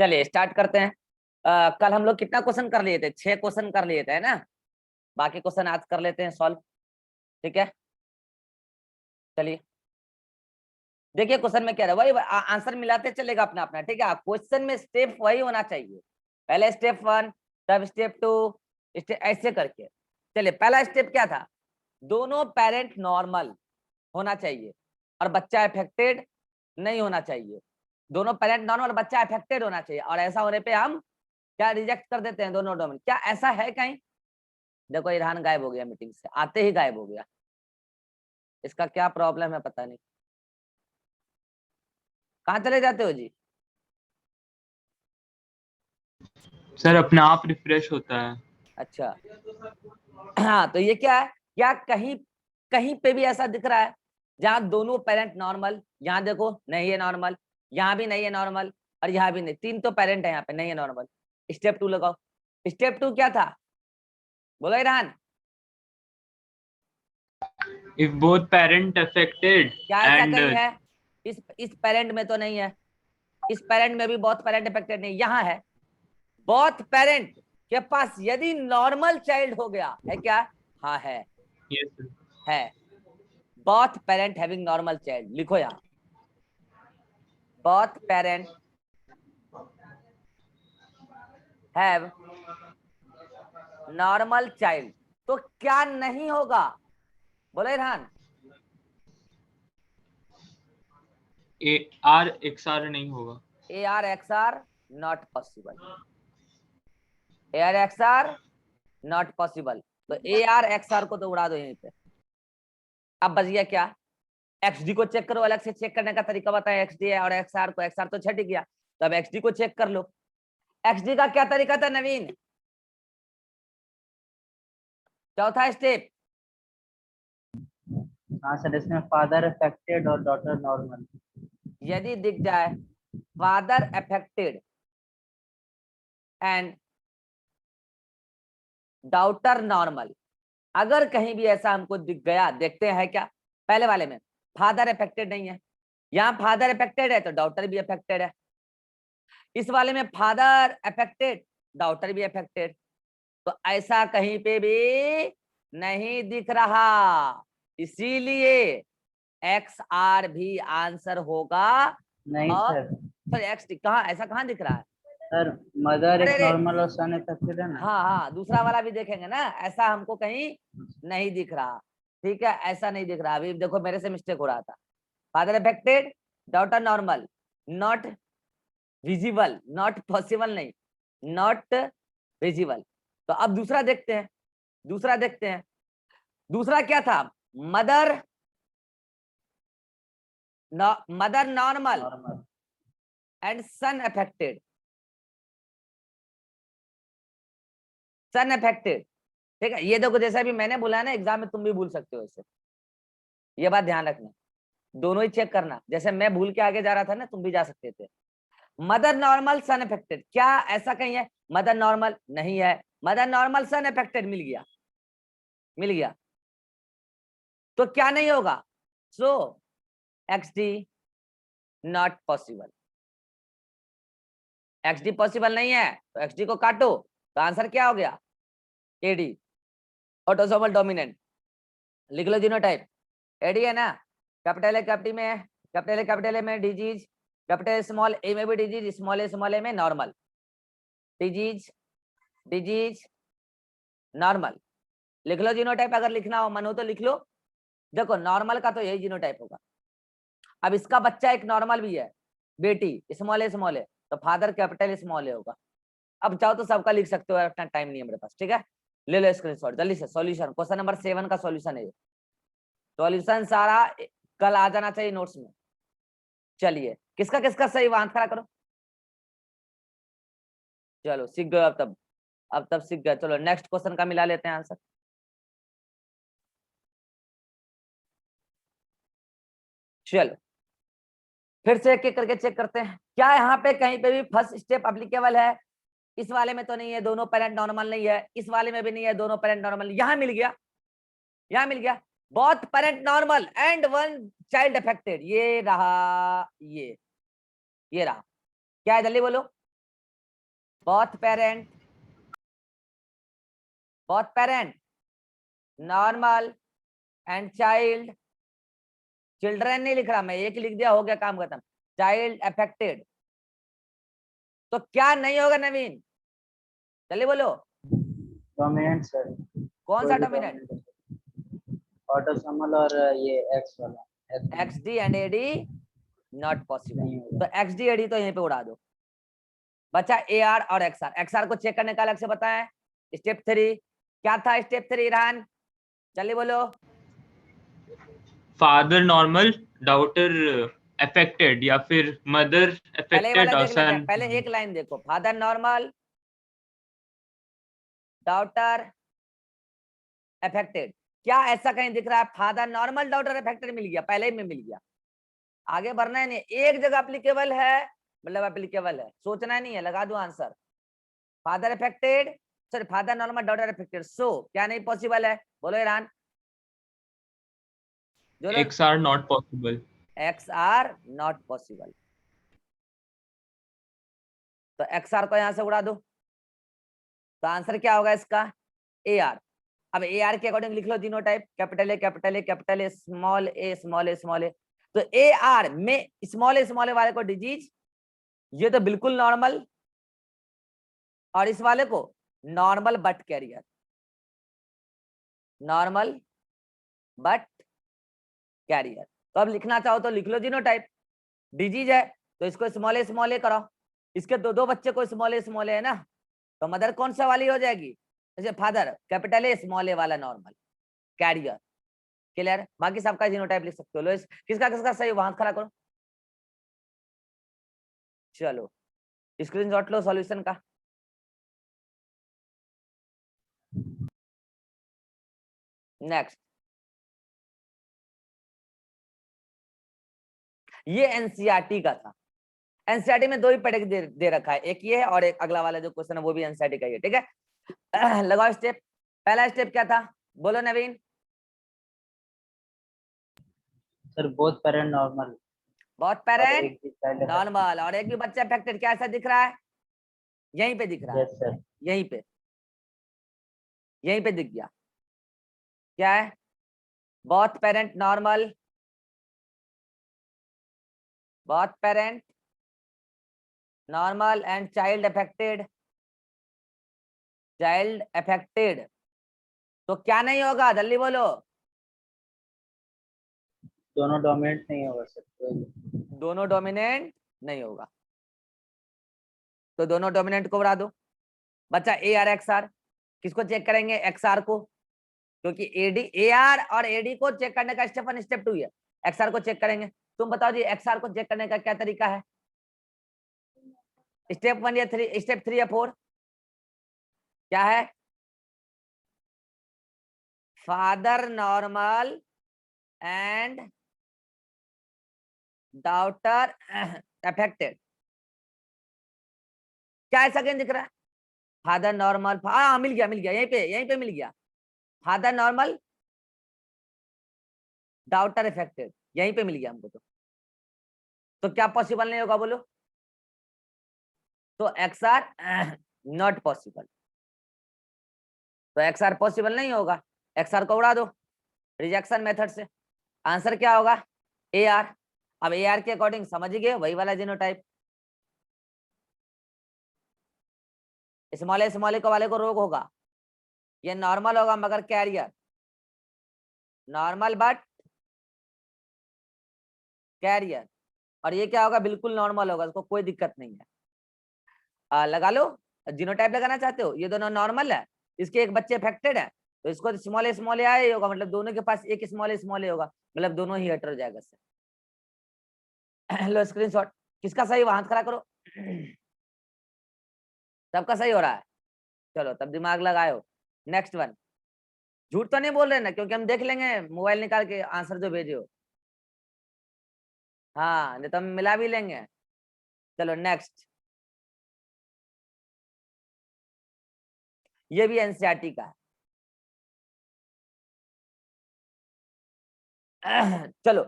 चलिए स्टार्ट करते हैं। कल हम लोग कितना क्वेश्चन कर लिए थे? 6 क्वेश्चन कर लिए थे, है ना। बाकी क्वेश्चन आज कर लेते हैं सॉल्व। ठीक है, चलिए देखिए क्वेश्चन में क्या है, वही आंसर मिलाते चलेगा अपना अपना। ठीक है, क्वेश्चन में स्टेप वही होना चाहिए, पहले स्टेप 1 तब स्टेप 2 ऐसे करके। चलिए पहला स्टेप क्या था? दोनों पेरेंट नॉर्मल होना चाहिए और बच्चा अफेक्टेड नहीं होना चाहिए। दोनों पेरेंट नॉर्मल और बच्चा अफेक्टेड होना चाहिए, और ऐसा होने पे हम क्या रिजेक्ट कर देते हैं दोनों डोमेन। क्या ऐसा है कहीं? देखो इरहान गायब हो गया, मीटिंग से आते ही गायब हो गया। इसका क्या प्रॉब्लम है पता नहीं, कहाँ चले जाते हो जी? सर अपने आप रिफ्रेश होता है। अच्छा हाँ, तो ये क्या है? क्या कहीं कहीं पे भी ऐसा दिख रहा है जहाँ दोनों पेरेंट नॉर्मल? यहाँ देखो नहीं है नॉर्मल, यहाँ भी नहीं है नॉर्मल, और यहाँ भी नहीं। 3 तो पेरेंट है, यहाँ पे नहीं है नॉर्मल। स्टेप 2 लगाओ। स्टेप 2 क्या था? बोलो इरहान। इफ बोथ पेरेंट अफेक्टेड क्या ऐसा एंड कहीं है? इस पेरेंट में तो नहीं है, इस पेरेंट में भी बहुत पेरेंट अफेक्टेड नहीं, यहाँ है। बहुत पेरेंट के पास यदि नॉर्मल चाइल्ड हो गया है, क्या? हाँ है। Both parent having normal child, लिखो यहाँ both parent have normal child. तो क्या नहीं होगा? बोलो इरहान। AR XR नहीं होगा। AR XR not possible, AR XR not possible. तो AR XR को तो उड़ा दो यहीं पे। अब बच गया क्या? XD को चेक करो, अलग से चेक करने का तरीका बताया। XD है और XR को, XR तो छट गया, तो अब XD को चेक कर लो। XD का क्या तरीका था नवीन? चौथा स्टेप। हाँ सर, इसमें फादर अफेक्टेड और डॉटर नॉर्मल। यदि दिख जाए father affected and daughter normal, अगर कहीं भी ऐसा हमको दिख गया, देखते हैं क्या। पहले वाले में फादर अफेक्टेड नहीं है, यहाँ फादर अफेक्टेड है तो डॉटर भी अफेक्टेड है। इस वाले में फादर अफेक्टेड, डॉटर भी अफेक्टेड, तो ऐसा कहीं पे भी नहीं दिख रहा, इसीलिए XR भी आंसर होगा। नहीं और सर, सर XD कहाँ, ऐसा कहाँ दिख रहा है? सर मदर अरे एक रे, नॉर्मल और सन अफेक्टेड है ना। हाँ हाँ, दूसरा वाला भी देखेंगे ना, ऐसा हमको कहीं नहीं दिख रहा। ठीक है, ऐसा नहीं दिख रहा। अभी देखो मेरे से मिस्टेक हो रहा था। Father affected, daughter normal, not visible, not possible नहीं, नॉट विजिबल। तो अब दूसरा देखते हैं, दूसरा देखते हैं। दूसरा क्या था? Mother mother normal and son affected, son affected. ठीक है, ये देखो जैसा भी मैंने बोला ना एग्जाम में, तुम भी भूल सकते हो इसे, ये बात ध्यान रखना। दोनों ही चेक करना, जैसे मैं भूल के आगे जा रहा था ना, तुम भी जा सकते थे। मदर नॉर्मल सन अफेक्टेड, क्या ऐसा कहीं है? मदर नॉर्मल नहीं है, मदर नॉर्मल सन अफेक्टेड मिल गया, मिल गया। तो क्या नहीं होगा? सो XD not possible, XD possible नहीं है, तो XD को काटो, तो आंसर क्या हो गया? AD autosomal dominant. लिख लो जीनोटाइप, AD है ना। कैपिटल है कैपिटल में, कैपिटल है कैपिटल में डिजीज, कैपिटल स्मॉल ए में भी डिजीज, स्मॉल ए में नॉर्मल डिजीज, डिजीज नॉर्मल। लिख लो जीनोटाइप, अगर लिखना हो मन हो तो लिख लो। देखो नॉर्मल का तो यही जीनोटाइप होगा। अब इसका बच्चा एक नॉर्मल भी है, बेटी स्मॉल ए, तो फादर कैपिटल स्मॉल ए होगा। अब चाहो तो सबका लिख सकते हो, अपना टाइम नहीं है मेरे पास। ठीक है, ले लो स्क्रीनशॉट जल्दी से। सॉल्यूशन क्वेश्चन नंबर 7 का सॉल्यूशन है ये। सॉल्यूशन सारा कल आ जाना चाहिए नोट्स में। चलिए किसका किसका सही हुआ हाथ खड़ा करो। चलो सीख गए अब तब सीख गए। चलो नेक्स्ट क्वेश्चन का मिला लेते हैं आंसर। चलो फिर से एक एक करके चेक करते हैं, क्या यहाँ पे कहीं पे भी फर्स्ट स्टेप अप्लीकेबल है? इस वाले में तो नहीं है, दोनों पेरेंट नॉर्मल नहीं है। इस वाले में भी नहीं है, दोनों पेरेंट नॉर्मल। यहाँ मिल गया, यहाँ मिल गया both parent normal and one child affected. ये रहा, ये रहा। क्या है जल्दी बोलो? both parent normal and child, children नहीं लिख रहा मैं, एक लिख दिया, हो गया काम खत्म, चाइल्ड अफेक्टेड। तो क्या नहीं होगा नवीन, चलिए बोलो। डोमिनेंट सर, कौन सा डोमिनेंट? ऑटोसोमल और ये एक्स वाला XD and AD not possible. नहीं तो होगा। XD AD तो यहीं पे उड़ा दो। बचा AR और XR को चेक करने का अलग से बताएं। स्टेप 3 क्या था? स्टेप 3 ईरान, चलिए बोलो। फादर नॉर्मल, डॉटर अफेक्टेड, या फिर मदर पहले ये वाला अफेक्टेड और देख लेते हैं, सन। पहले एक लाइन देखो, फादर नॉर्मल, डॉटर अफेक्टेड। क्या ऐसा कहीं दिख रहा है फादर नॉर्मल डॉटर अफेक्टेड मिल गया? पहले ही में मिल गया, आगे बढ़ना ही नहीं, एक जगह अप्लीकेबल है, मतलब अप्लीकेबल है, सोचना नहीं है, लगा दो answer. Father affected, sorry father normal daughter affected, so क्या नहीं पॉसिबल है? बोलो ईरान, जो लोग X R not possible. XR not possible, तो XR को यहां से उड़ा दो। तो आंसर क्या होगा इसका? AR। अब AR के अकॉर्डिंग लिख लो तीनों type, capital A capital A capital A, small a small a small a। तो AR में स्मॉल a वाले को डिजीज, ये तो बिल्कुल नॉर्मल, और इस वाले को normal but carrier, normal but carrier. तो अब लिखना चाहो तो लिख लो तीनों टाइप। डिजीज है तो इसको स्मॉल ए कराओ, इसके दो दो बच्चे को स्मॉल ए है ना, तो मदर कौन सा वाली हो जाएगी? जैसे father capital A small a वाला नॉर्मल, कैरियर। क्लियर? बाकी सबका जीनोटाइप लिख सकते हो। लो किसका किसका सही, वहां खड़ा करो। चलो स्क्रीनशॉट लो सॉल्यूशन का। नेक्स्ट, ये एनसीईआरटी का था। एनसीईआरटी में दो ही पैटर्न दे रखा है, एक ये है और एक अगला वाला जो क्वेश्चन है वो भी एनसीईआरटी का ही है, ठीक है। लगाओ स्टेप। पहला स्टेप क्या था, बोलो नवीन। सर बोथ पेरेंट नॉर्मल बहुत और पेरेंट एक भी चाइल्ड नॉर्मल और एक भी बच्चा अफेक्टेड, क्या ऐसा दिख रहा है? यहीं पे दिख रहा है, यस सर। यहीं पे, यहीं पे दिख गया। क्या है? बहुत पेरेंट नॉर्मल, बहुत parent normal and child affected, child affected. तो क्या नहीं होगा, जल्दी बोलो। दोनों डोमिनेंट नहीं होगा सर, दोनों डोमिनेंट नहीं होगा, तो दोनों डोमिनेंट को उड़ा दो। बच्चा AR XR, किसको चेक करेंगे? XR को, क्योंकि AR और AD को चेक करने का स्टेप 1 स्टेप 2 है, XR को चेक करेंगे। तुम बताओ जी XR को चेक करने का क्या तरीका है? स्टेप 1 या 3, स्टेप 3 या 4? क्या है? Father normal and daughter affected. क्या ऐसा कहीं दिख रहा है? फादर नॉर्मल, हाँ मिल गया, मिल गया, यहीं पे मिल गया। फादर नॉर्मल डॉटर अफेक्टेड, यहीं पे मिल गया हमको। तो क्या पॉसिबल नहीं होगा बोलो? तो XR नॉट पॉसिबल, तो XR पॉसिबल नहीं होगा, XR को उड़ा दो रिजेक्शन मेथड से। आंसर क्या होगा? AR। अब AR के अकॉर्डिंग समझ गए, वही वाला जीनोटाइप, स्मॉल ए को वाले को रोग होगा, ये नॉर्मल होगा मगर कैरियर, नॉर्मल बट कैरियर। और ये क्या होगा? बिल्कुल नॉर्मल होगा, उसको कोई दिक्कत नहीं है। लगा लो, जीनोटाइप लगाना चाहते हो, ये दोनों नॉर्मल है, इसके एक बच्चे अफेक्टेड है, तो इसको स्मॉल ए आया होगा, मतलब दोनों के पास एक स्मॉल ए होगा, मतलब दोनों ही हेटेरोजाइगस है। लो स्क्रीनशॉट, किसका सही वहां खड़ा करो। सबका सही हो रहा है, चलो तब दिमाग लगाओ। नेक्स्ट वन, झूठ तो नहीं बोल रहे ना, क्योंकि हम देख लेंगे मोबाइल निकाल के आंसर जो भेजे हो। हाँ नहीं तो हम मिला भी लेंगे। चलो नेक्स्ट, ये भी एनसीईआरटी का है। चलो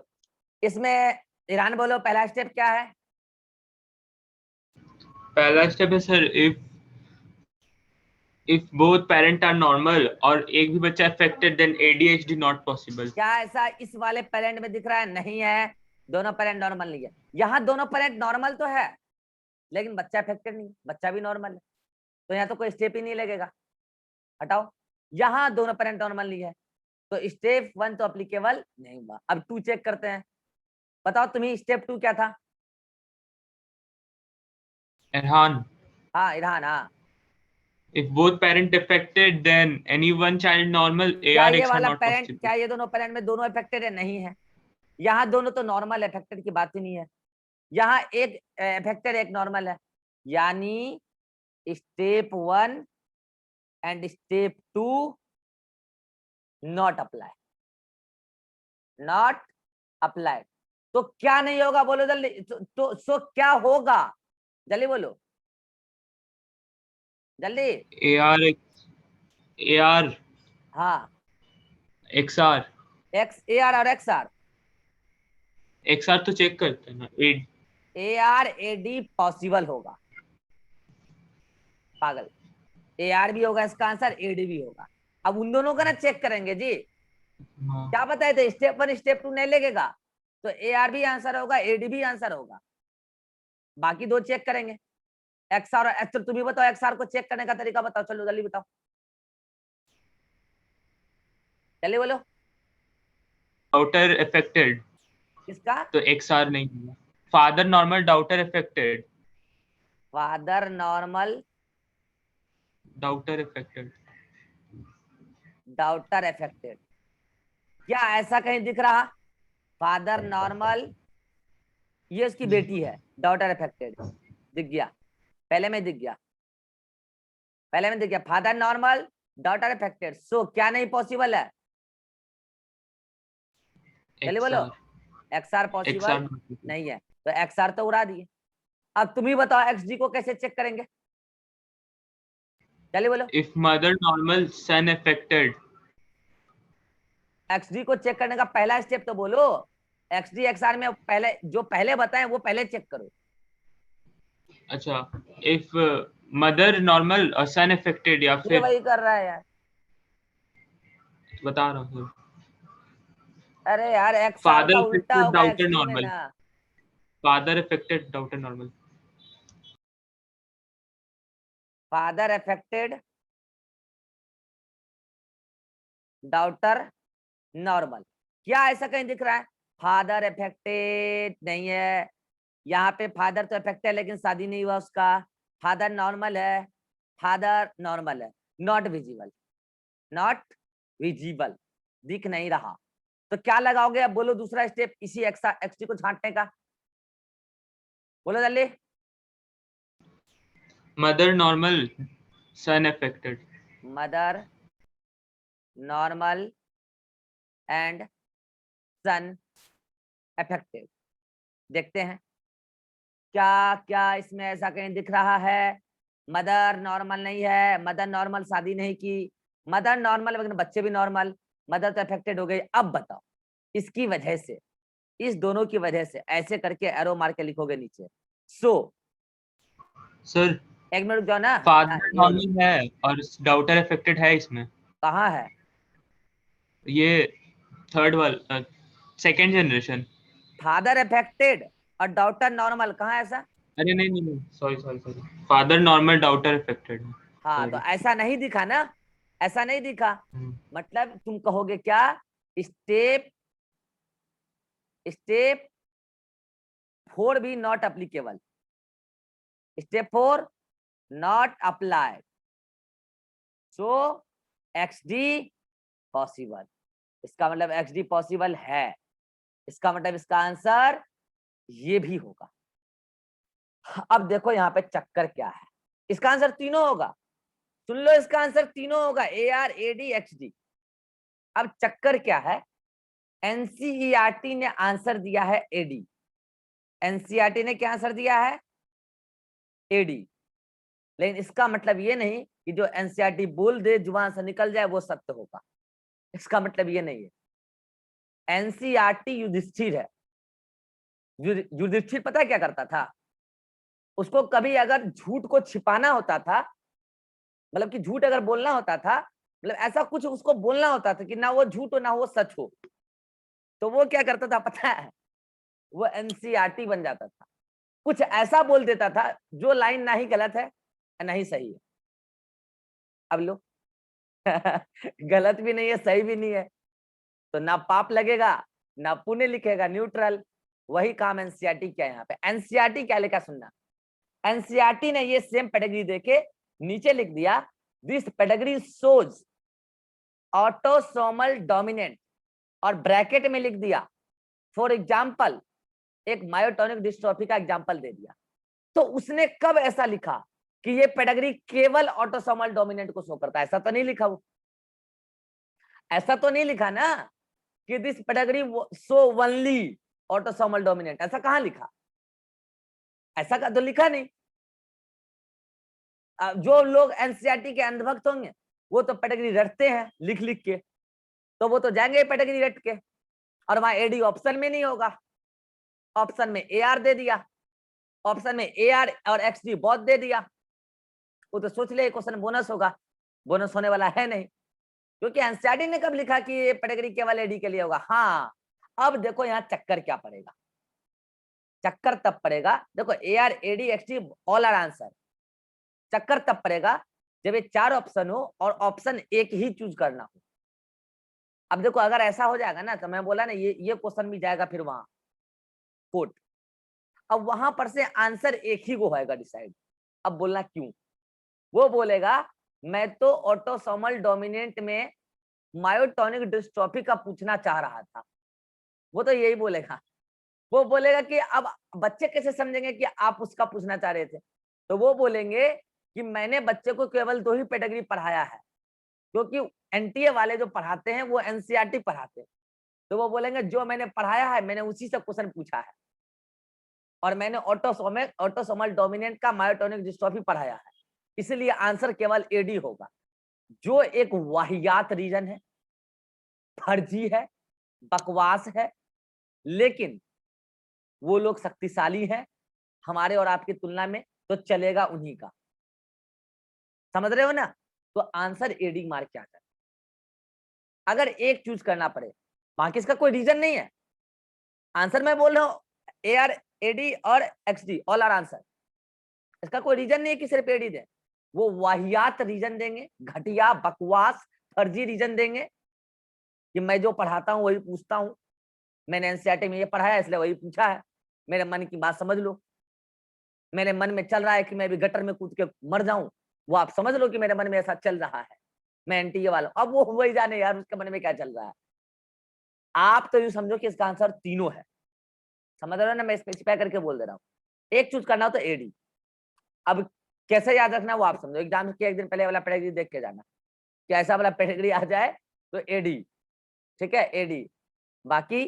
इसमें ईरान बोलो, पहला स्टेप क्या है? पहला स्टेप है sir, if if both parent are normal और एक भी बच्चा affected then ADHD not possible. क्या ऐसा इस वाले पेरेंट में दिख रहा है? नहीं है, दोनों पेरेंट नॉर्मल नहीं है। यहाँ दोनों पेरेंट नॉर्मल तो है लेकिन बच्चा अफेक्टेड नहीं, बच्चा भी नॉर्मल है, तो यहाँ तो कोई स्टेप ही नहीं लगेगा, हटाओ। यहाँ दोनों पेरेंट नॉर्मल नहीं है तो स्टेप 1 तो अप्लीकेबल नहीं हुआ। अब 2 चेक करते हैं, बताओ तुम्हें स्टेप 2 क्या था? Erhan, हाँ इरहान, हाँ if both parent affected then any one child normal क्या ये ARX are वाला not पेरेंट, possible. क्या ये दोनों पेरेंट में दोनों अफेक्टेड है? नहीं है। यहाँ दोनों तो नॉर्मल, अफेक्टेड की बात ही नहीं है। यहाँ एक अफेक्टेड एक नॉर्मल है, यानी step 1 and step 2 not apply, not apply. तो क्या नहीं होगा बोलो जल्दी, तो सो क्या होगा जल्दी बोलो, जल्दी। ARX, AR, हाँ XR, एक्स ए आर और एक्स आर, XR तो चेक करते हैं ना, A R A D possible होगा, पागल। ए आर भी होगा इसका आंसर, ए डी भी होगा। अब उन दोनों का ना चेक करेंगे जी, हाँ, क्या बताए थे स्टेप 1 स्टेप 2 नहीं लगेगा तो ए आर भी आंसर होगा, ए डी भी आंसर होगा, बाकी 2 चेक करेंगे। एक्स आर और एक्स, तुम भी बताओ एक्स आर को चेक करने का तरीका बताओ, चलो जल्दी बताओ, जल्दी बोलो। डाउटर affected किसका? तो XR नहीं होगा। Father normal daughter affected, father normal daughter affected. Daughter affected, क्या ऐसा कहीं दिख रहा? फादर नॉर्मल, ये उसकी बेटी है, डॉटर अफेक्टेड, दिख गया, पहले में दिख गया, पहले में दिख गया, father normal daughter affected. So क्या नहीं पॉसिबल है? चलिए बोलो, XR, X R XR possible not possible. नहीं है, तो एक्स आर तो उड़ा दिए। अब तुम ही बताओ एक्स डी को कैसे चेक करेंगे, चलिए बोलो। If mother normal son affected, x D को चेक करने का पहला स्टेप तो बोलो, एक्स डी एक्स आर में पहले जो पहले बताएं वो पहले चेक करो। अच्छा, if mother normal और son affected या ये फिर वही कर रहा है यार, बता रहा हूँ अरे यार एक्स आर फादर का उल्टा affected होगा एक्स daughter डी में normal, ना। father affected daughter normal. Father affected daughter normal, क्या ऐसा कहीं दिख रहा है? फादर अफेक्टेड नहीं है, यहाँ पे फादर तो अफेक्टेड है लेकिन शादी नहीं हुआ उसका, फादर नॉर्मल है, फादर नॉर्मल है, नॉट विजिबल, नॉट विजिबल, दिख नहीं रहा। तो क्या लगाओगे अब बोलो दूसरा स्टेप इसी एक्स डी को छांटने का, बोलो जल्दी। Mother normal son affected. Mother normal and son affected, देखते हैं क्या क्या इसमें ऐसा कहीं दिख रहा है। मदर नॉर्मल नहीं है, मदर नॉर्मल शादी नहीं की, मदर नॉर्मल लेकिन बच्चे भी नॉर्मल, मदर तो अफेक्टेड हो गई। अब बताओ इसकी वजह से, इस दोनों की वजह से ऐसे करके एरो मार के लिखोगे नीचे। सो Sir, एक मिनट रुक जाओ ना, father ये बोलो normal है और daughter affected है इसमें। कहाँ है? ये थर्ड वाला सेकंड जनरेशन। फादर अफेक्टेड और डॉटर नॉर्मल, कहाँ है ऐसा? अरे नहीं नहीं नहीं, sorry sorry sorry, father normal daughter affected है। हाँ तो Sorry. ऐसा नहीं दिखा ना, ऐसा नहीं दिखा, मतलब तुम कहोगे क्या? स्टेप स्टेप 4 भी not applicable, step 4 not apply, so x D possible. इसका मतलब एक्स डी पॉसिबल है, इसका मतलब इसका आंसर ये भी होगा। अब देखो यहाँ पे चक्कर क्या है, इसका आंसर तीनों होगा, सुन लो इसका आंसर तीनों होगा, A R A D x D. अब चक्कर क्या है, एनसीईआरटी ने आंसर दिया है एडी, एनसीईआरटी ने क्या आंसर दिया है? एडी। लेकिन इसका मतलब ये नहीं कि जो एनसीईआरटी बोल दे जुबान से निकल जाए वो सत्य होगा, इसका मतलब ये नहीं है। एनसीईआरटी युधिष्ठिर है, युधिष्ठिर पता है क्या करता था? उसको कभी अगर झूठ को छिपाना होता था मतलब कि झूठ अगर बोलना होता था, मतलब ऐसा कुछ उसको बोलना होता था कि ना वो झूठ हो ना वो सच हो, तो वो क्या करता था पता है, वो एनसीईआरटी बन जाता था। कुछ ऐसा बोल देता था जो लाइन ना ही गलत है ना ही सही है। अब लो गलत भी नहीं है सही भी नहीं है, तो ना पाप लगेगा ना पुण्य लिखेगा, न्यूट्रल। वही काम एनसीईआरटी क्या है यहाँ पे। एनसीईआरटी क्या लिखा सुनना, एनसीईआरटी ने ये सेम पेडिग्री देके नीचे लिख दिया, this pedigree shows autosomal dominant, और ब्रैकेट में लिख दिया फॉर एग्जाम्पल, एक मायोटोनिक डिस्ट्रोफी का एग्जाम्पल दे दिया। तो उसने कब ऐसा लिखा कि ये पेडिग्री केवल ऑटोसोमल डोमिनेंट को शो करता है? ऐसा तो नहीं लिखा, वो ऐसा तो नहीं लिखा ना कि this pedigree show only autosomal dominant, ऐसा कहां लिखा? ऐसा का तो लिखा नहीं। जो लोग एनसीईआरटी के अंधभक्त होंगे वो तो पेडिग्री रटते हैं लिख लिख के, तो वो तो जाएंगे पेडिग्री रट के, और वहां एडी ऑप्शन में नहीं होगा, ऑप्शन में एआर दे दिया, ऑप्शन में एआर और एक्सडी बहुत दे दिया, वो तो सोच ले क्वेश्चन बोनस होगा, बोनस होने वाला है नहीं, क्योंकि एनसीईआरटी ने कब लिखा कि ये पेडिग्री केवल एडी के लिए होगा। हाँ, अब देखो यहाँ चक्कर क्या पड़ेगा, चक्कर तब पड़ेगा, देखो A R A D X D all are answer, चक्कर तब पड़ेगा जब ये 4 ऑप्शन हो और ऑप्शन एक ही चूज करना हो। अब देखो अगर ऐसा हो जाएगा ना, तो मैं बोला ना ये क्वेश्चन भी जाएगा फिर वहां कोर्ट, अब वहां पर से आंसर एक ही को होएगा डिसाइड। अब बोलना क्यों? वो बोलेगा मैं तो ऑटोसोमल डोमिनेंट में मायोटोनिक डिस्ट्रोफी का पूछना चाह रहा था, वो तो यही बोलेगा। वो बोलेगा कि अब बच्चे कैसे समझेंगे कि आप उसका पूछना चाह रहे थे, तो वो बोलेंगे कि मैंने बच्चे को केवल 2 ही कैटेगरी पढ़ाया है, क्योंकि एनटीए वाले जो पढ़ाते हैं वो एनसीईआरटी पढ़ाते हैं, तो वो बोलेंगे जो मैंने पढ़ाया है मैंने उसी से क्वेश्चन पूछा है, और मैंने ऑटोसोमल डोमिनेंट का मायोटोनिक डिस्ट्रोफी पढ़ाया है, इसलिए आंसर केवल एडी होगा। जो एक वाहियात रीजन है, फर्जी है, बकवास है, लेकिन वो लोग शक्तिशाली हैं हमारे और आपकी तुलना में, तो चलेगा उन्हीं का। समझ रहे हो ना? तो आंसर एडी मार्क क्या है? अगर एक चूज करना पड़े, बाकी इसका कोई रीजन नहीं है, आंसर मैं बोल रहा हूँ ए आर एडी और एक्सडी ऑल आर आंसर, इसका कोई रीजन नहीं है कि सिर्फ एडी दे, वो वाहियात रीजन देंगे, घटिया बकवास फर्जी रीजन देंगे कि मैं जो पढ़ाता हूँ वही पूछता हूँ, मैंने एनसीईआरटी में ये पढ़ाया इसलिए वही पूछा है, मेरे मन की बात समझ लो, मेरे मन में चल रहा है कि मैं भी गटर में कूद के मर जाऊं, वो आप समझ लो कि मेरे मन में ऐसा चल रहा है, मैं एनटीए वाला हूं। अब वो वही जाने यार उसके मन में क्या चल रहा है। आप तो यूं समझो कि इसका आंसर तीनों है, समझ रहे हो ना, मैं स्पेसिफाई करके बोल दे रहा हूँ। एक चूज करना हो तो एडी। अब कैसे याद रखना वो आप समझो, एग्जाम के एक दिन पहले वाला पेडिग्री देख के जाना कि ऐसा वाला पेडिग्री आ जाए तो एडी, ठीक है एडी। बाकी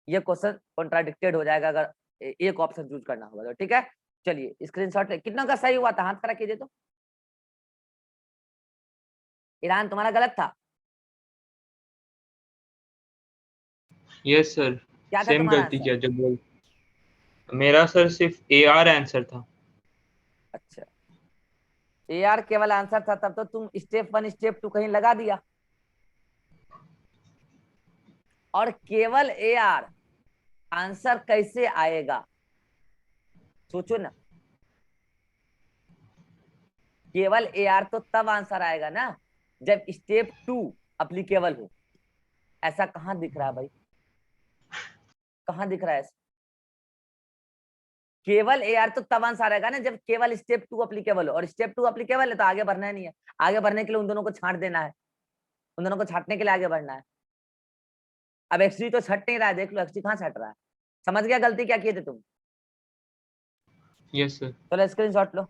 ये क्वेश्चन कॉन्ट्राडिक्टेड हो जाएगा अगर एक ऑप्शन चूज करना होगा तो, ठीक है। चलिए स्क्रीनशॉट कितना का सही हुआ था, हाथ खड़ा कीजिए तो। ईरान तुम्हारा गलत था, यस सर, क्या था सेम तुम्हारा गलती आंसर? किया जब बोल। मेरा सर सिर्फ ए आर आंसर था। अच्छा, ए आर केवल आंसर था, तब तो तुम स्टेप 1 स्टेप 2 कहीं लगा दिया, और केवल ए आर आंसर कैसे आएगा सोचो ना, केवल ए आर तो तब आंसर आएगा ना जब स्टेप 2 अप्लीकेबल हो। ऐसा कहां दिख रहा है भाई, कहां दिख रहा है ऐसा? केवल ए आर तो तब आंसर आएगा ना जब केवल स्टेप 2 अप्लीकेबल हो, और स्टेप 2 अप्लीकेबल है तो आगे बढ़ना नहीं है, आगे बढ़ने के लिए उन दोनों को छांट देना है, उन दोनों को छांटने के लिए आगे बढ़ना है। अब एक्सडी तो छट नहीं रहा है, देख लो एक्सडी कहां छट रहा है। समझ गया गलती क्या किए थे तुम? Yes sir. चलो स्क्रीनशॉट लो।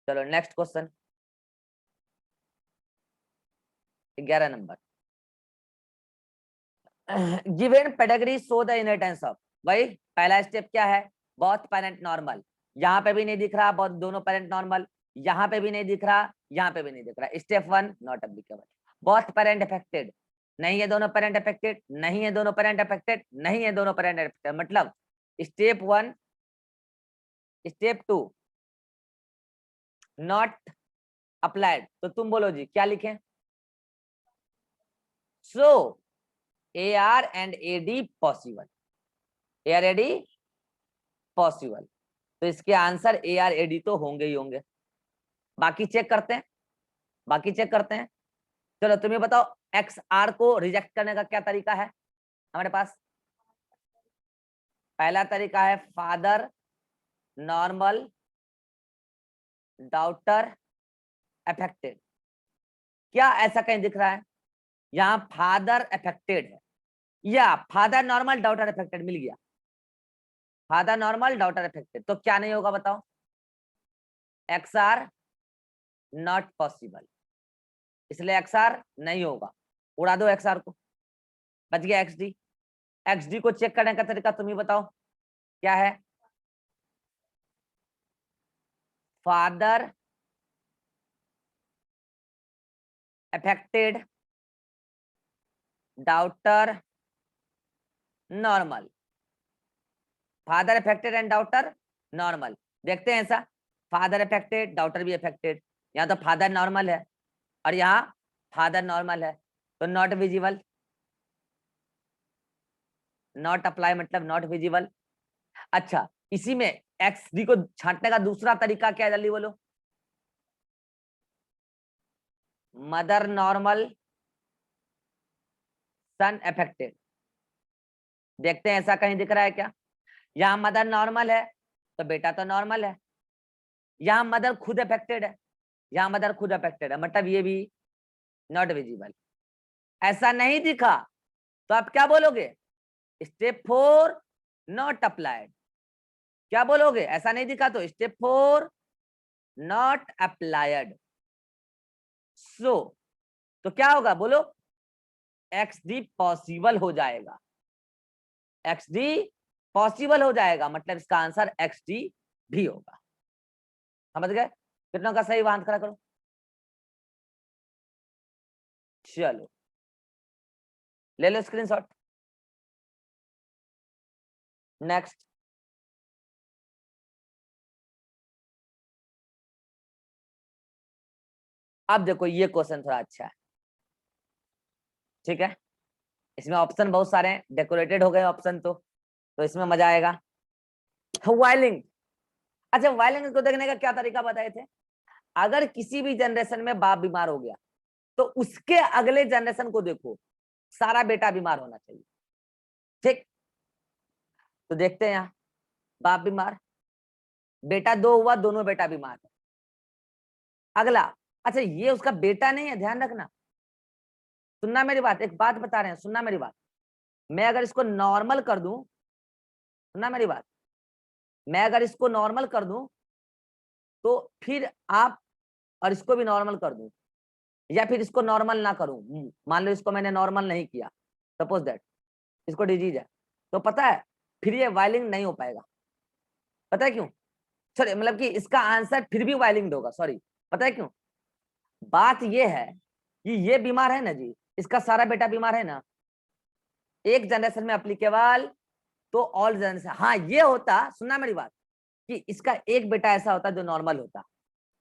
चलो next question 11 number. Given pedigree show the inheritance of, भाई पहला स्टेप क्या है, बोथ पेरेंट नॉर्मल, यहाँ पे भी नहीं दिख रहा बहुत, दोनों पेरेंट नॉर्मल, यहाँ पे भी नहीं दिख रहा, यहाँ पे भी नहीं दिख रहा। Step 1 not applicable. Both parent affected, नहीं है दोनों पेरेंट अफेक्टेड, नहीं है दोनों पेरेंट अफेक्टेड, नहीं है दोनों पेरेंट अफेक्टेड, मतलब स्टेप 1 स्टेप 2 नॉट अप्लाइड, तो तुम बोलो जी क्या लिखें? सो AR and AD possible, AR AD possible, तो इसके आंसर AR AD तो होंगे ही होंगे। बाकी चेक करते हैं, बाकी चेक करते हैं। चलो तुम्हें बताओ XR को रिजेक्ट करने का क्या तरीका है हमारे पास? पहला तरीका है फादर नॉर्मल डॉटर अफेक्टेड। क्या ऐसा कहीं दिख रहा है? यहाँ फादर अफेक्टेड है या फादर नॉर्मल डॉटर अफेक्टेड मिल गया? फादर नॉर्मल डॉटर अफेक्टेड, तो क्या नहीं होगा बताओ? XR नॉट पॉसिबल, इसलिए XR नहीं होगा। उड़ा दो XR को, बच गया XD। XD को चेक करने का तरीका तुम ही बताओ क्या है? Father affected daughter normal, father affected and daughter normal. देखते हैं ऐसा, फादर अफेक्टेड डॉटर भी अफेक्टेड, यहाँ तो फादर नॉर्मल है और यहाँ फादर नॉर्मल है, तो नॉट विजिबल। नॉट अप्लाई मतलब नॉट विजिबल। अच्छा, इसी में XD को छांटने का दूसरा तरीका क्या है, जल्दी बोलो? मदर नॉर्मल सन अफेक्टेड। देखते हैं ऐसा कहीं दिख रहा है क्या? यहाँ मदर नॉर्मल है तो बेटा तो नॉर्मल है, यहाँ मदर खुद अफेक्टेड है, यहाँ मदर खुद अफेक्टेड है, मतलब ये भी नॉट विजिबल। ऐसा नहीं दिखा तो आप क्या बोलोगे? Step 4 not applied. क्या बोलोगे? ऐसा नहीं दिखा तो स्टेप 4 नॉट अप्लाइड। सो तो क्या होगा बोलो? XD पॉसिबल हो जाएगा, XD पॉसिबल हो जाएगा, मतलब इसका आंसर XD भी होगा। समझ गए? कितना का सही आंसर खड़ा करो। चलो ले लो स्क्रीनशॉट। नेक्स्ट, अब देखो ये क्वेश्चन थोड़ा अच्छा है, ठीक है? इसमें ऑप्शन बहुत सारे हैं, डेकोरेटेड हो गए ऑप्शन तो इसमें मजा आएगा। वायलिंग, अच्छा वायलिंग को देखने का क्या तरीका बताए थे? अगर किसी भी जनरेशन में बाप बीमार हो गया तो उसके अगले जनरेशन को देखो, सारा बेटा बीमार होना चाहिए, ठीक? तो देखते हैं यहाँ, बाप बीमार, बेटा 2 हुआ, दोनों बेटा बीमार है। अगला, अच्छा ये उसका बेटा नहीं है, ध्यान रखना, सुनना मेरी बात, एक बात बता रहे हैं, सुनना मेरी बात। मैं अगर इसको नॉर्मल कर दूं, सुनना मेरी बात, मैं अगर इसको नॉर्मल कर दूं तो फिर आप, और इसको भी नॉर्मल कर दूं या फिर इसको नॉर्मल ना करूं, मान लो इसको मैंने नॉर्मल नहीं किया, सपोज दैट इसको डिजीज है, तो पता है फिर ये वायलिंग नहीं हो पाएगा। पता है क्यों? सॉरी, मतलब कि इसका आंसर फिर भी वायलिंग होगा, सॉरी। पता है क्यों? बात ये है कि ये बीमार है ना जी, इसका सारा बेटा बीमार है ना, एक जनरेशन में अप्लीकेबल, तो ऑल जनरेशन। हाँ ये होता, सुनना मेरी बात, कि इसका एक बेटा ऐसा होता जो नॉर्मल होता,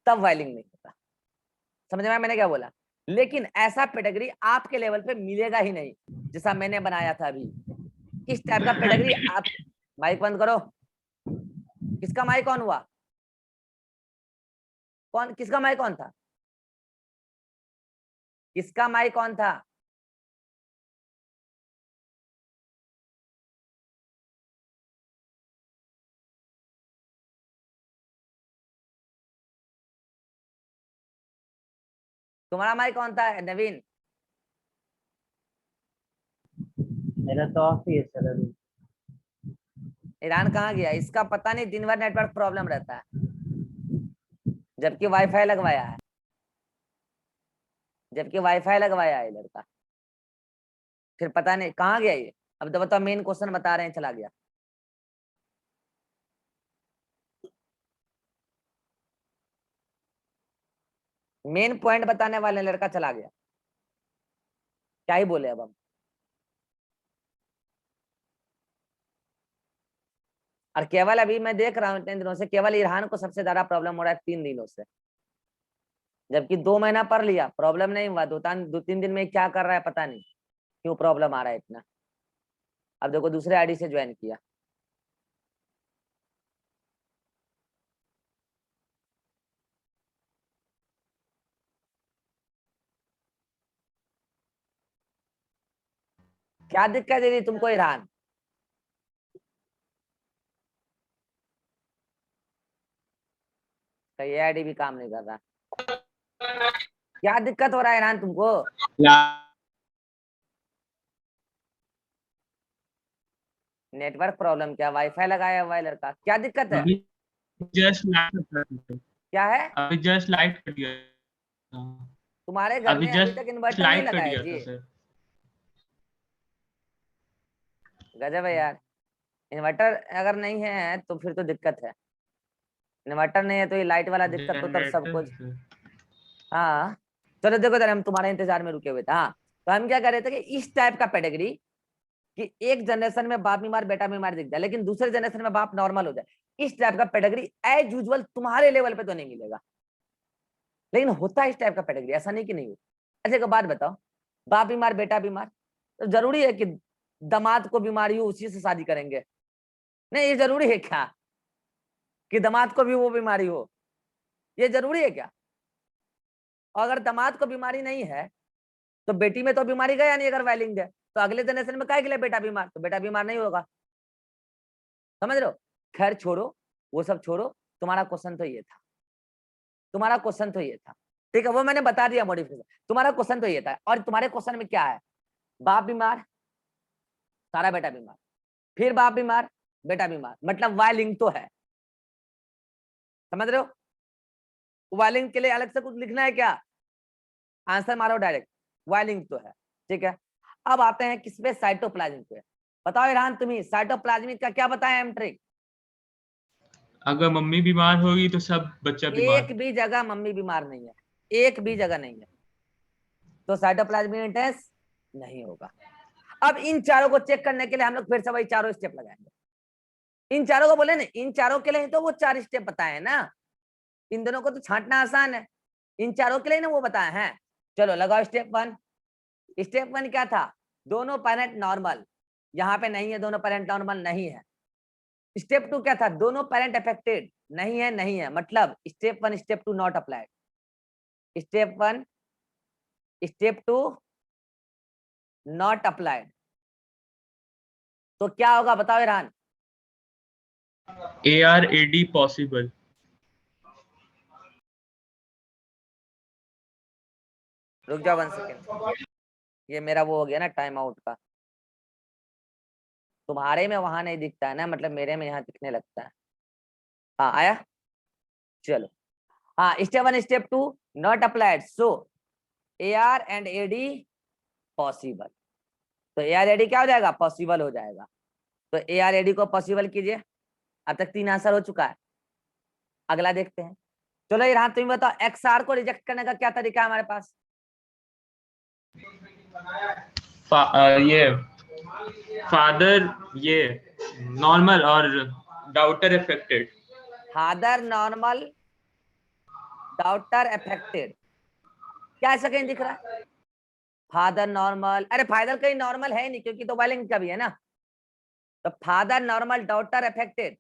तब वायलिंग नहीं होता। समझ में आया मैंने क्या बोला? लेकिन ऐसा पेडिग्री आपके लेवल पे मिलेगा ही नहीं जैसा मैंने बनाया था अभी। इस टाइप का पेडिग्री आप, माइक बंद करो। किसका माइक ऑन हुआ? कौन, किसका माइक ऑन था? किसका माइक ऑन था? तुम्हारा माइक ऑन था नवीन? मेरा तो ऑफ ही है सर अभी। ईरान कहाँ गया? इसका पता नहीं, दिन भर नेटवर्क प्रॉब्लम रहता है, जबकि वाईफाई लगवाया है, जबकि वाईफाई लगवाया है लड़का, फिर पता नहीं कहाँ गया ये। अब तो बताओ, मेन क्वेश्चन बता रहे हैं, चला गया। मेन पॉइंट बताने वाले लड़का चला गया, क्या ही बोले अब हम। और केवल अभी मैं देख रहा हूँ इतने दिनों से केवल इरहान को सबसे ज्यादा प्रॉब्लम हो रहा है 3 दिनों से। जबकि 2 महीना पढ़ लिया, प्रॉब्लम नहीं हुआ, 2-3 दिन में क्या कर रहा है पता नहीं क्यों प्रॉब्लम आ रहा है इतना। अब देखो दूसरे आईडी से ज्वाइन किया, क्या दिक्कत दे दी तुमको ईरान? तो ये आईडी भी काम नहीं कर रहा, क्या दिक्कत हो रहा है ईरान तुमको? नेटवर्क प्रॉब्लम, क्या वाईफाई लगाया हुआ है लड़का, क्या दिक्कत है? अभी जस्ट लाइट क्या है? अभी जस्ट लाइट कर दिया तुम्हारे घर अभी में अभी तक जस्ट इन्वर्टर नहीं लाइट लगा कर है दिया जी? था सर। गजब है यार, इन्वर्टर अगर नहीं है तो फिर तो दिक्कत है, इन्वर्टर नहीं है तो ये लाइट वाला दिक्कत तो तब सब जनरेटर कुछ। हाँ चलो देखो जरा, हम तुम्हारे इंतजार में रुके हुए थे। हाँ तो हम क्या कर रहे थे कि इस टाइप का पेडिग्री कि एक जनरेशन में बाप बीमार बेटा बीमार दिख जाए लेकिन दूसरे जनरेशन में बाप नॉर्मल हो जाए, इस टाइप का पेडिग्री एज यूजुअल तुम्हारे लेवल पे तो नहीं मिलेगा, लेकिन होता है इस टाइप का पेडिग्री, ऐसा नहीं कि नहीं हो। ऐसे एक बात बताओ, बाप बीमार बेटा बीमार, तो जरूरी है कि दामाद को बीमारी हो उसी से शादी करेंगे? नहीं, ये जरूरी है क्या कि दामाद को भी वो बीमारी हो? ये जरूरी है क्या? और अगर दामाद को बीमारी नहीं है तो बेटी में तो बीमारी गया नहीं, अगर वायलिंग है तो अगले जनरेशन में काहे के लिए बेटा बीमार, तो बेटा बीमार नहीं होगा। समझ रहे हो? खैर छोड़ो, वो सब छोड़ो, तुम्हारा क्वेश्चन तो ये था, तुम्हारा क्वेश्चन तो ये था, ठीक है, वो मैंने बता दिया मॉडिफिकेशन, तुम्हारा क्वेश्चन तो ये था। और तुम्हारे क्वेश्चन में क्या है? बाप बीमार, सारा बेटा बीमार, फिर बाप बीमार बेटा बीमार, मतलब वायलिंग तो है। समझ रहे हो? वायलिंग के लिए अलग से कुछ लिखना है क्या? आंसर मारो डायरेक्ट, वायलिंग तो है, ठीक है। अब आते हैं किस पे? साइटोप्लाज्म पे। बताओ इरहान, तुम्हें साइटोप्लाज्मिक का क्या बताया हम ट्रिक? अगर मम्मी बीमार होगी तो सब बच्चा बीमार। एक भी जगह मम्मी बीमार नहीं है, एक भी जगह नहीं है, तो साइटोप्लाज्मिक इंटेंस नहीं होगा। अब इन चारों को चेक करने के लिए हम लोग फिर से वही चारों स्टेप लगाएंगे। इन चारों को बोले ना, इन चारों के लिए तो वो 4 स्टेप बताए ना, इन दोनों को तो छांटना आसान है, इन चारों के लिए ना वो बताए हैं। चलो लगाओ स्टेप 1। स्टेप 1 क्या था? दोनों पेरेंट नॉर्मल, यहाँ पे नहीं है, दोनों पेरेंट नॉर्मल नहीं है। स्टेप 2 क्या था? दोनों पेरेंट अफेक्टेड, नहीं है, नहीं है, मतलब step 1 step 2 not applied. Step 1 step 2 not applied, तो क्या होगा बताओ इरहान? ARAD possible. रुक जाओ 1 सेकेंड, ये मेरा वो हो गया ना टाइम आउट का, तुम्हारे में वहां नहीं दिखता है ना, मतलब मेरे में यहाँ दिखने लगता है। हाँ आया, चलो। हाँ step 1 step 2 not applied, so AR and AD possible, तो AR AD क्या हो जाएगा? पॉसिबल हो जाएगा। तो AR AD को पॉसिबल कीजिए। अब तक 3 आंसर हो चुका है, अगला देखते हैं। चलो इरहान तुम बताओ, XR को रिजेक्ट करने का क्या तरीका है हमारे पास? ये फादर, ये नॉर्मल और daughter affected. Father normal, daughter affected, क्या ऐसा कहीं दिख रहा है? फादर नॉर्मल, अरे फादर कहीं नॉर्मल है नहीं क्योंकि तो वायलिंग का भी है ना, तो father normal daughter affected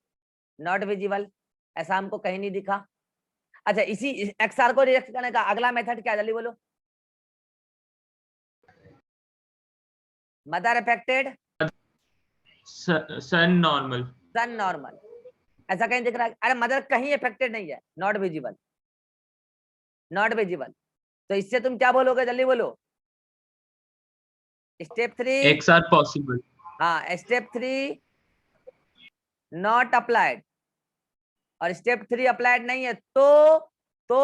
not visible, ऐसा हमको कहीं नहीं दिखा। अच्छा इसी XR को रिजेक्ट करने का अगला मेथड क्या, जल्दी बोलो? मदर अफेक्टेड, सन नॉर्मल। सन नॉर्मल, ऐसा कहीं दिख रहा है? अरे मदर कहीं अफेक्टेड नहीं है, नॉट विजिबल, नॉट विजिबल, तो इससे तुम क्या बोलोगे, जल्दी बोलो? Step 3, XR possible. हाँ स्टेप 3 नॉट अप्लाइड, और स्टेप 3 अप्लाइड नहीं है तो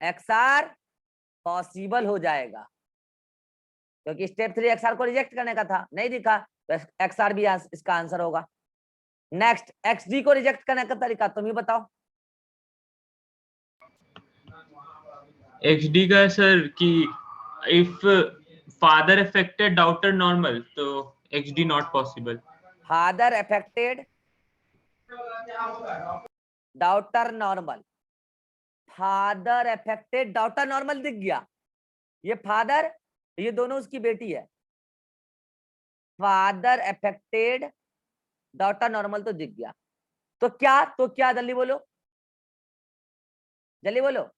XR पॉसिबल हो जाएगा, क्योंकि स्टेप 3 XR को रिजेक्ट करने का था, नहीं दिखा, तो XR भी इसका आंसर होगा। नेक्स्ट XD को रिजेक्ट करने का तरीका तुम ही बताओ। XD का सर कि if father affected daughter normal तो XD not possible. Father affected daughter normal, father affected daughter normal दिख गया, ये फादर, ये दोनों उसकी बेटी है, फादर अफेक्टेड डॉटर नॉर्मल तो दिख गया। तो क्या जल्दी बोलो, जल्दी बोलो।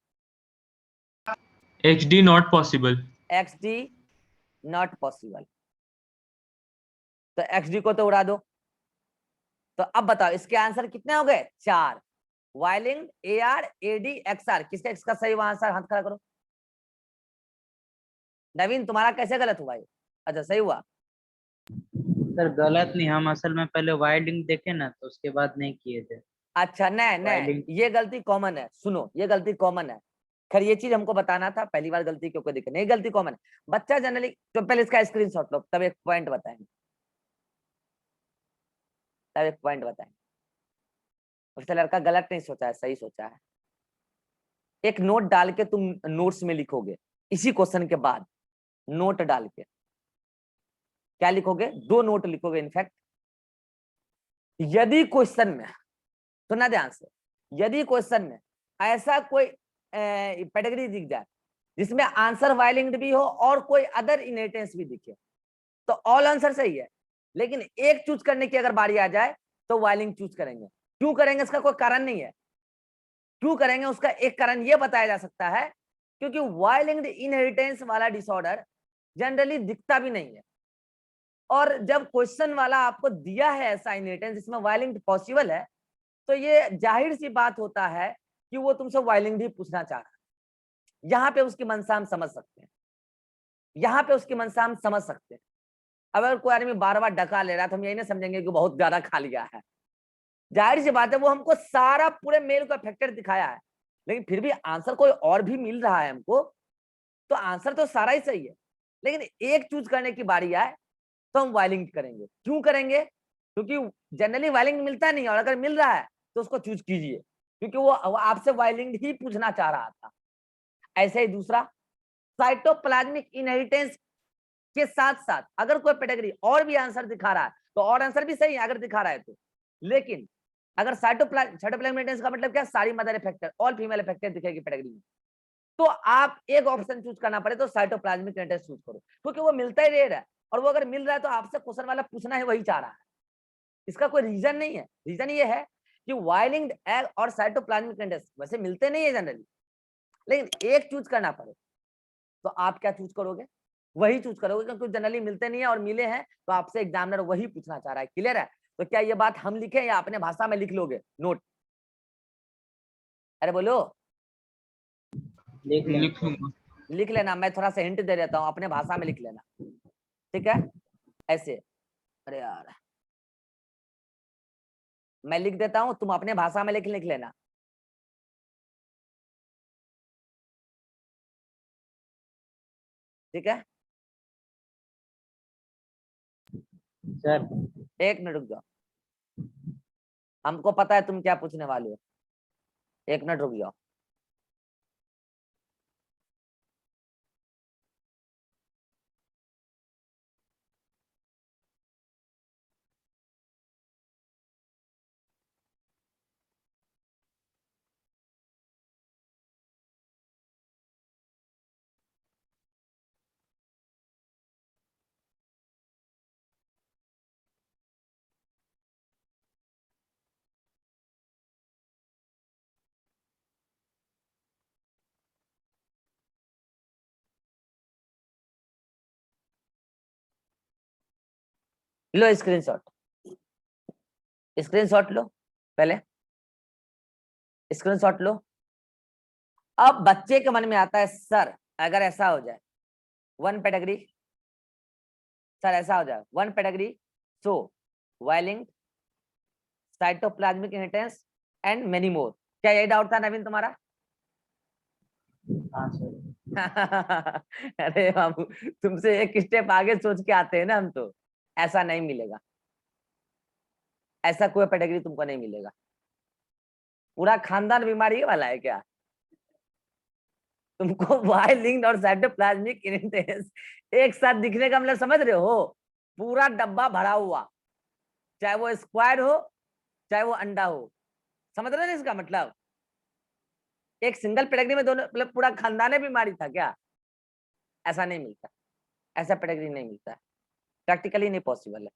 XD not possible. XD not possible, तो XD को तो उड़ा दो। तो अब बताओ इसके आंसर कितने हो गए, 4। वाइलिंग, AR, AD, XR, किसका इसका सही आंसर, हाथ खड़ा करो। नवीन तुम्हारा कैसे गलत हुआ ये? अच्छा सही हुआ। सर गलत नहीं, हम असल में पहले वाइडिंग देखे ना तो उसके बाद नहीं किए थे। अच्छा नहीं नहीं, वाइडिंग ये गलती कॉमन है, सुनो ये गलती कॉमन है। खैर ये चीज हमको बताना था, पहली बार गलती क्यों कोई दिक्कत नहीं, गलती कॉमन है। बच्चा जनरली, तो पहले इसका स्क्रीनशॉट लो तब एक पॉइंट बताएंगे, तब एक पॉइंट बताएंगे। उससे लड़का गलत नहीं सोचा है, सही सोचा है। एक नोट डाल के तुम नोट्स में लिखोगे, इसी क्वेश्चन के बाद नोट डाल के क्या लिखोगे, 2 नोट लिखोगे इनफैक्ट। यदि क्वेश्चन में, सुना ध्यान से, यदि क्वेश्चन में ऐसा कोई पेडिग्री दिख जाए जिसमें आंसर वाइलिंग भी हो और कोई अदर इनहेरिटेंस भी दिखे, तो ऑल आंसर सही है। लेकिन एक चूज करने की अगर बारी आ जाए तो वाइलिंग चूज करेंगे। क्यों करेंगे इसका कोई कारण नहीं है, क्यों करेंगे उसका एक कारण ये बताया जा सकता है, क्योंकि वाइलिंग इनहेरिटेंस वाला डिसऑर्डर जनरली दिखता भी नहीं है। और जब क्वेश्चन वाला आपको दिया है ऐसा इनहेरिटेंस जिसमें वाइलिंग पॉसिबल है, तो ये जाहिर सी बात होता है कि वो तुमसे वाइलिंग भी पूछना चाह रहा है। यहाँ पे उसकी मनसा हम समझ सकते हैं, यहाँ पे उसकी मनसा हम समझ सकते हैं। अगर कोई आदमी बार बार डका ले रहा है तो हम यही नहीं समझेंगे कि बहुत ज्यादा खा लिया है। जाहिर सी बात है वो हमको सारा पूरे मेल को अफेक्टेड दिखाया है, लेकिन फिर भी आंसर कोई और भी मिल रहा है हमको, तो आंसर तो सारा ही सही है। लेकिन एक चूज करने की बारी आए तो हम वाइलिंग करेंगे। क्यों करेंगे, क्योंकि जनरली वाइलिंग मिलता नहीं है, और अगर मिल रहा है तो उसको चूज कीजिए, क्योंकि वो आपसे वाइलिंग ही पूछना चाह रहा था। ऐसे ही दूसरा, साइटोप्लाज्मिक इनहेरिटेंस के साथ साथ अगर कोई पेडिग्री और भी आंसर दिखा रहा है तो और आंसर भी सही है अगर दिखा रहा है तो। लेकिन अगर साइटोप्लाज्मिक इनहेरिटेंस का मतलब क्या, सारी mother affected, all female affected दिखेगी पेडिग्री में, तो आप एक ऑप्शन चूज करना पड़े तो साइटोप्लाज्मिक इनहेरिटेंस चूज करो, क्योंकि वो मिलता ही रेयर है। और वो अगर मिल रहा है तो आपसे क्वेश्चन वाला पूछना है वही चाह रहा है, इसका कोई रीजन नहीं है। रीजन ये है कि वाइलिंग एग और साइटोप्लाज्मिक इनहेरिटेंस वैसे मिलते नहीं है जनरली, लेकिन एक चूज करना पड़े तो आप क्या चूज करोगे, वही चूज करोगे, क्योंकि जनरली मिलते नहीं है, और मिले हैं तो आपसे एग्जामिनर वही पूछना चाह रहा है। क्लियर है? तो क्या ये बात हम लिखें या अपने भाषा में लिख लोगे नोट? अरे बोलो, लिख लिख लेंगे। लूंगा। लिख लेना, मैं थोड़ा सा हिंट दे देता हूँ, अपने भाषा में लिख लेना, ठीक है? ऐसे, अरे यार मैं लिख देता हूँ, तुम अपने भाषा में लिख लिख लेना। ठीक है, सर एक मिनट रुक जाओ, हमको पता है तुम क्या पूछने वाले हो, एक मिनट रुक जाओ। लो स्क्रीनशॉट, स्क्रीनशॉट लो, पहले स्क्रीनशॉट लो। अब बच्चे के मन में आता है सर अगर ऐसा हो जाए, वन पेडिग्री, सर ऐसा हो जाए one pedigree, so oiling, cytoplasmic inheritance and many more. क्या यही डाउट था नवीन तुम्हारा? हाँ सर। अरे बाबू, तुमसे एक स्टेप आगे सोच के आते हैं ना हम, तो ऐसा नहीं मिलेगा, ऐसा कोई पेडिग्री तुमको नहीं मिलेगा। पूरा खानदान बीमारी वाला है क्या? तुमको वाइलिंग और साइटोप्लाज्मिक इनहेरिटेंस एक साथ दिखने का मतलब समझ रहे हो? पूरा डब्बा भरा हुआ, चाहे वो स्क्वायर हो चाहे वो अंडा हो, समझ रहे हो ना इसका मतलब? एक सिंगल पेडिग्री में दोनों मतलब पूरा खानदान बीमारी था क्या? ऐसा नहीं मिलता, ऐसा पेडिग्री नहीं मिलता है, प्रैक्टिकली नहीं पॉसिबल है।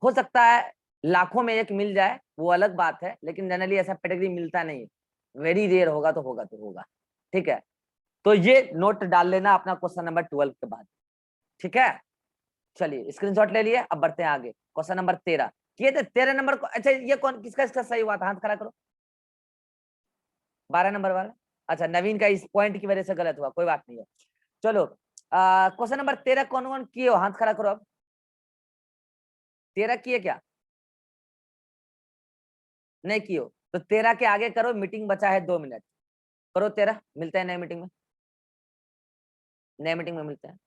हो सकता है लाखों में एक मिल जाए, वो अलग बात है, लेकिन जनरली ऐसा पेडिग्री मिलता नहीं है, वेरी रेयर होगा तो होगा तो होगा। ठीक है, तो ये नोट डाल लेना अपना क्वेश्चन नंबर 12 के बाद। ठीक है, चलिए स्क्रीनशॉट ले लिए, अब बढ़ते हैं आगे। क्वेश्चन नंबर 13 किए थे, 13 नंबर को। अच्छा ये कौन किसका इसका सही हुआ था, हाथ खड़ा करो। 12 नंबर वाला, अच्छा नवीन का इस पॉइंट की वजह से गलत हुआ, कोई बात नहीं है। चलो क्वेश्चन नंबर 13 कौन कौन किए हो, हाथ खड़ा करो। अब 13 किए क्या? नहीं किए हो तो 13 के आगे करो, मीटिंग बचा है 2 मिनट, करो 13। मिलते हैं नए मीटिंग में, नए मीटिंग में मिलते हैं।